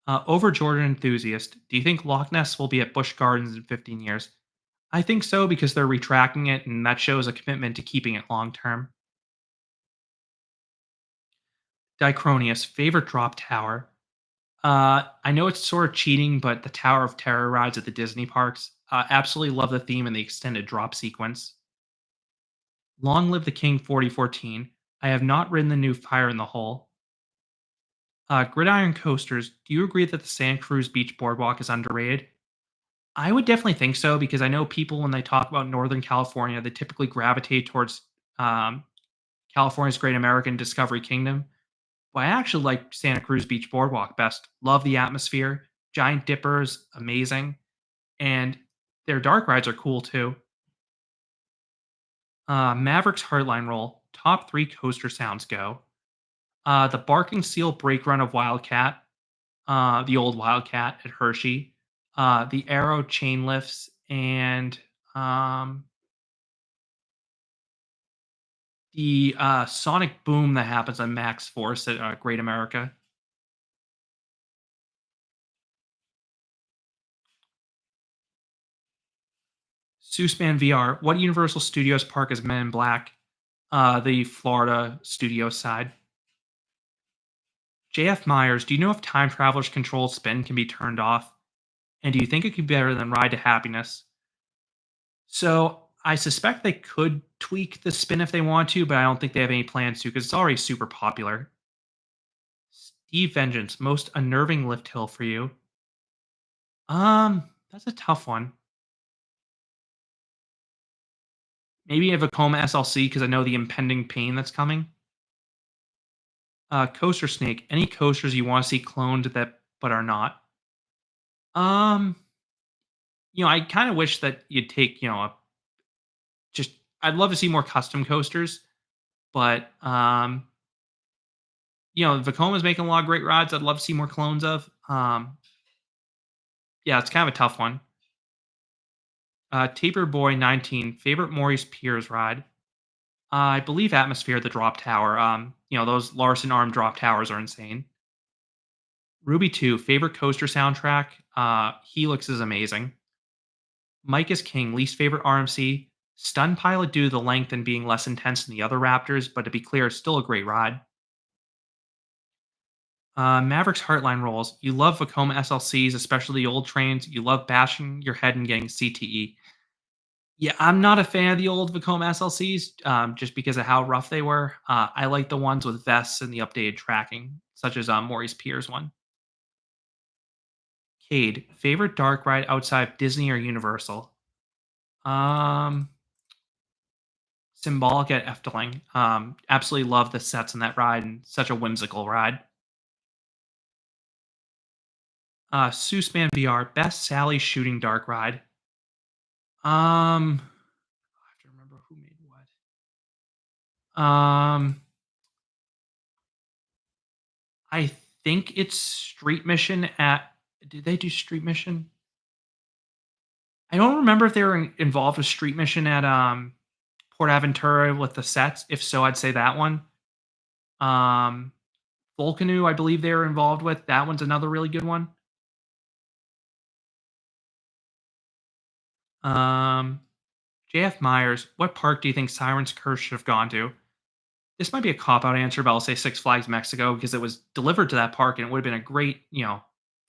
Over Jordan enthusiast, do you think Loch Ness will be at Busch Gardens in 15 years? I think so because they're retracting it, and that shows a commitment to keeping it long term. Dicronius, favorite drop tower. I know it's sort of cheating, but the Tower of Terror rides at the Disney parks. Absolutely love the theme and the extended drop sequence. Long live the King 4014. I have not ridden the new Fire in the Hole. Gridiron coasters. Do you agree that the Santa Cruz Beach Boardwalk is underrated? I would definitely think so because I know people when they talk about Northern California, they typically gravitate towards um, California's Great American Discovery Kingdom. But I actually like Santa Cruz Beach Boardwalk best. Love the atmosphere. Giant Dippers, amazing. And their dark rides are cool too. Maverick's Hardline Roll, top three coaster sounds go. The Barking Seal Brake Run of Wildcat, the old Wildcat at Hershey. The Arrow Chain Lifts, and um, the Sonic Boom that happens on Max Force at Great America. Seussman VR. What Universal Studios park is Men in Black? The Florida studio side. JF Myers, do you know if Time Traveler's control spin can be turned off? And do you think it could be better than Ride to Happiness? So I suspect they could tweak the spin if they want to, but I don't think they have any plans to because it's already super popular. Steve Vengeance, most unnerving lift hill for you. That's a tough one. Maybe a Vacoma SLC because I know the impending pain that's coming. Coaster Snake, any coasters you want to see cloned that but are not. Um, I kind of wish that you'd take, just I'd love to see more custom coasters, but Vacoma's making a lot of great rides. I'd love to see more clones of. Yeah, it's kind of a tough one. Taper Boy 19, favorite Maurice Piers ride. I believe Atmosphere, the drop tower. Those Larson arm drop towers are insane. Ruby 2, favorite coaster soundtrack. Helix is amazing. Mike is King, least favorite RMC. Stun Pilot due to the length and being less intense than the other Raptors, but to be clear, still a great ride. Maverick's Heartline rolls. You love Vacoma SLCs, especially the old trains. You love bashing your head and getting CTE. Yeah, I'm not a fan of the old Vacoma SLCs, just because of how rough they were. I like the ones with vests and the updated tracking, such as Maurice Pier's one. Cade, favorite dark ride outside of Disney or Universal? Um, Symbolic at Efteling. Absolutely love the sets in that ride and such a whimsical ride. Seussman VR, best Sally shooting dark ride. I have to remember who made what. I think it's Street Mission at. Did they do Street Mission? I don't remember if they were involved with Street Mission at Port Aventura with the sets. If so, I'd say that one. Um, Volcano, I believe they were involved with. That one's another really good one. Um, JF Myers, what park do you think Siren's Curse should have gone to? This might be a cop out answer, but I'll say Six Flags Mexico because it was delivered to that park and it would have been a great,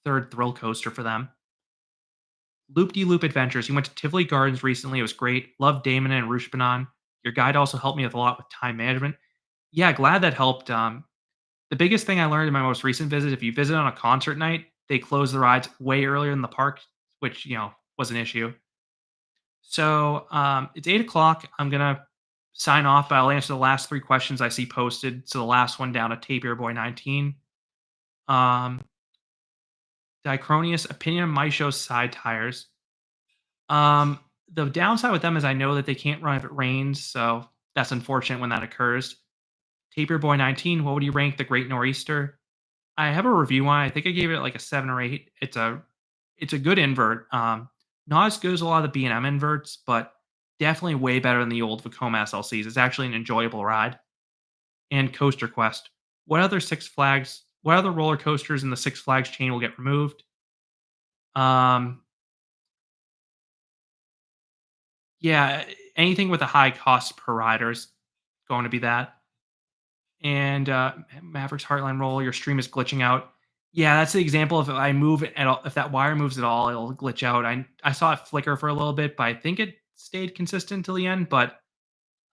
third thrill coaster for them. Loop de Loop Adventures. You went to Tivoli Gardens recently. It was great. Love Damon and Rushbanon. Your guide also helped me with a lot with time management. Yeah, glad that helped. The biggest thing I learned in my most recent visit, if you visit on a concert night, they close the rides way earlier in the park, which, was an issue. So it's 8 o'clock. I'm gonna sign off, but I'll answer the last three questions I see posted. So the last one down at Tapier Boy 19. Um, Dicronius, opinion on my show's side tires. Um, the downside with them is I know that they can't run if it rains, so that's unfortunate when that occurs. Tapier Boy 19, what would you rank the Great Nor'easter? I have a review on it. I think I gave it like a 7 or 8. It's a good invert. Not as good as a lot of the B&M inverts, but definitely way better than the old Vacoma SLCs. It's actually an enjoyable ride. And Coaster Quest. What other roller coasters in the Six Flags chain will get removed? Um, yeah, anything with a high cost per rider is going to be that. And Maverick's Heartline Roll, your stream is glitching out. Yeah, that's the example. If I move it at all, if that wire moves at all, it'll glitch out. I saw it flicker for a little bit, but I think it stayed consistent till the end. But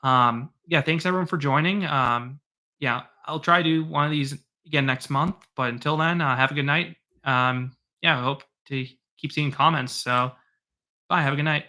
yeah, thanks everyone for joining. Yeah, I'll try to do one of these again next month. But until then, have a good night. Yeah, I hope to keep seeing comments. So bye. Have a good night.